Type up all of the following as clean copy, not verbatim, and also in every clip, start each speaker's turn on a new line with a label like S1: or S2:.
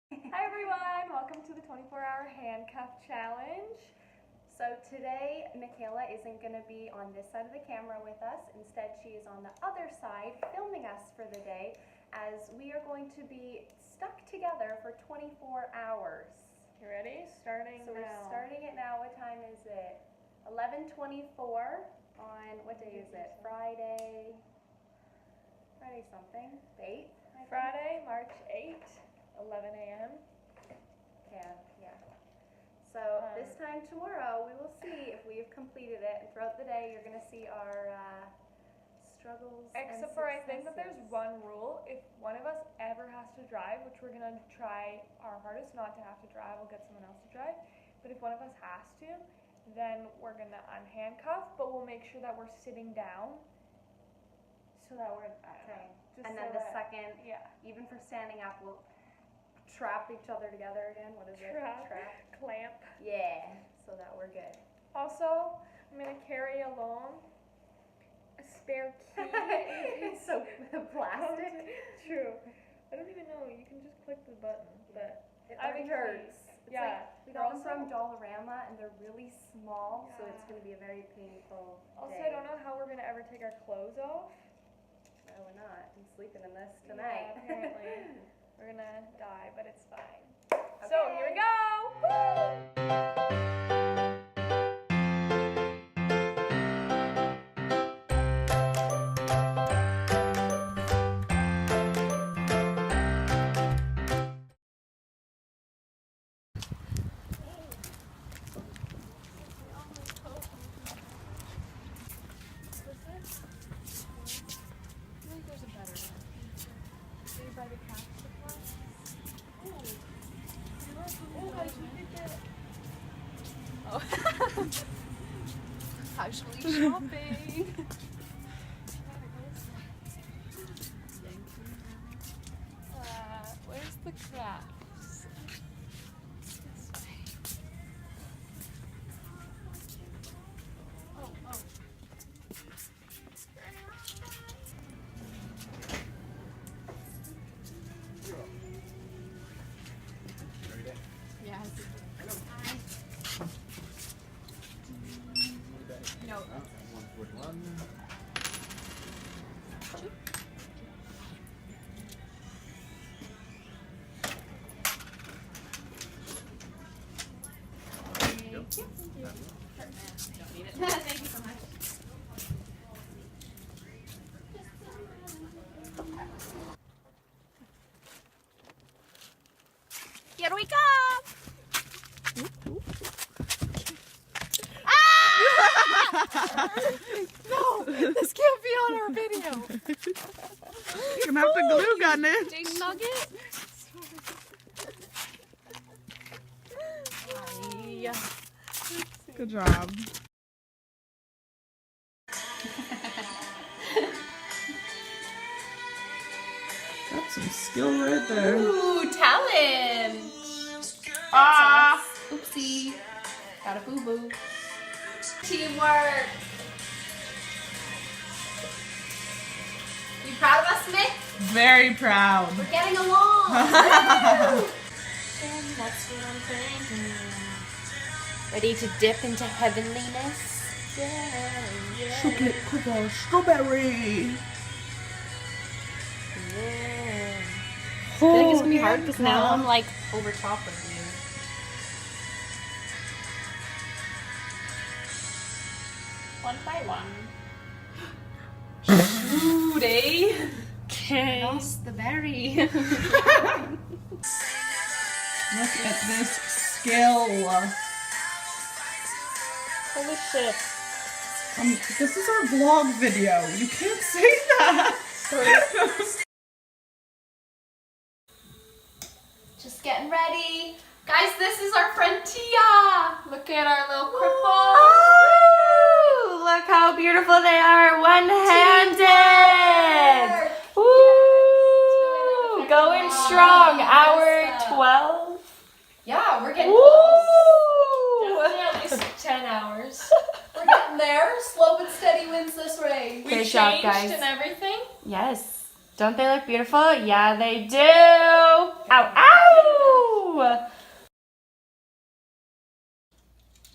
S1: Hi everyone, welcome to the 24-hour handcuff challenge. So today Michaela isn't going to be on this side of the camera with us. Instead she is on the other side filming us for the day, as we are going to be stuck together for 24 hours.
S2: You ready? Starting now.
S1: So we're starting it now. What time is it? 11:24 on, what day is it? Friday something, the 8th?
S2: Friday, March 8th, 11 a.m.
S1: Yeah. So this time tomorrow, we will see if we have completed it. And throughout the day, you're going to see our struggles
S2: Except
S1: and
S2: for I think that
S1: successes.
S2: there's one rule. If one of us ever has to drive, which we're going to try our hardest not to have to drive, we'll get someone else to drive. But if one of us has to, then we're going to unhandcuff, but we'll make sure that we're sitting down so that we're,
S1: Okay.
S2: Just
S1: And
S2: so
S1: then the
S2: that,
S1: second,
S2: yeah.
S1: even for standing up, we'll trap each other together again. What is it?
S2: Trap. Clamp.
S1: Yeah, so that we're good.
S2: Also, I'm going to carry along a spare key.
S1: It's so plastic.
S2: True. I don't even know. You can just click the button, but
S1: It
S2: I have
S1: already
S2: a
S1: hurts. It's
S2: Yeah.
S1: like, we got them
S2: Also-
S1: from Dollarama and they're really small, so it's
S2: Yeah.
S1: going to be a very painful
S2: Also,
S1: day.
S2: I don't know how we're going to ever take our clothes off.
S1: No, we're not. I'm sleeping in this
S2: Yeah,
S1: tonight.
S2: apparently. We're going to die, but it's fine. Okay. So, here we go!
S3: Oh. Casually shopping. Where's the crafts? This way. Oh. Yes. No. Thank you so much. Here we come! No, this can't be on our video.
S4: You're gonna have to glue gun it.
S3: Ding nugget.
S4: Good job. That's some skill right there.
S3: Ooh, talent.
S4: Ah!
S3: Oopsie. Got a boo boo. Teamwork. You proud of us, Mick?
S4: Very proud.
S3: We're getting along. Woo! That's what I'm thinking. Ready to dip into heavenliness? Yeah.
S4: Chocolate covered strawberry.
S3: Yeah. I feel like it's gonna be hard because now I'm like over top of you. One by one. Shoot, eh?
S4: Okay.
S3: Lost the berry.
S4: Look at this skill.
S3: Holy shit.
S4: This is our vlog video. You can't say that.
S3: Just getting ready. Guys, this is our friend Tia. Look at our little cripple.
S5: Ooh, look how beautiful they are, one-handed. Woo! Going strong. Hour 12.
S3: Yeah, we're getting
S5: Woo!
S3: close. Definitely at least 10 hours. We're getting there. Slow but steady wins this race.
S5: Great
S3: We
S5: job,
S3: changed
S5: guys.
S3: and everything.
S5: Yes. Don't they look beautiful? Yeah, they do. Ow, ow!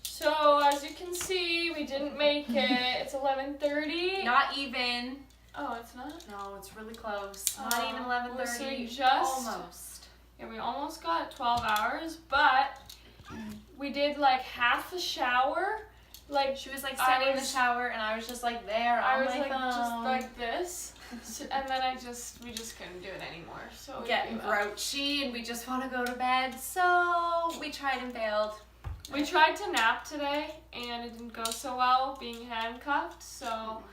S2: So as you can see, we didn't make it. It's 11:30.
S5: Not even.
S2: Oh, it's not?
S5: No, it's really close. Not even
S2: well,
S5: 11:30.
S2: so we just
S5: Almost.
S2: Yeah, we almost got 12 hours, but we did like half the shower. Like
S5: She was like standing in the
S2: was-
S5: shower, and I was just like there
S2: I
S5: on
S2: was
S5: my
S2: like
S5: phone.
S2: just like this, and then we just couldn't do it anymore. So we
S5: Getting
S2: gave up.
S5: grouchy, and we just want to go to bed. So we tried and failed.
S2: We tried to nap today, and it didn't go so well being handcuffed. So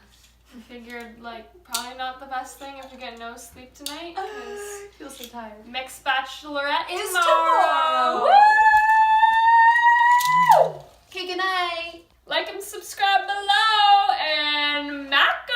S2: we figured like probably not the best thing if we get no sleep tonight. Because
S5: Feel so tired.
S2: mixed bachelorette
S5: Is
S2: tomorrow.
S5: tomorrow. Okay, good night.
S2: Like and subscribe below, and M.A.K.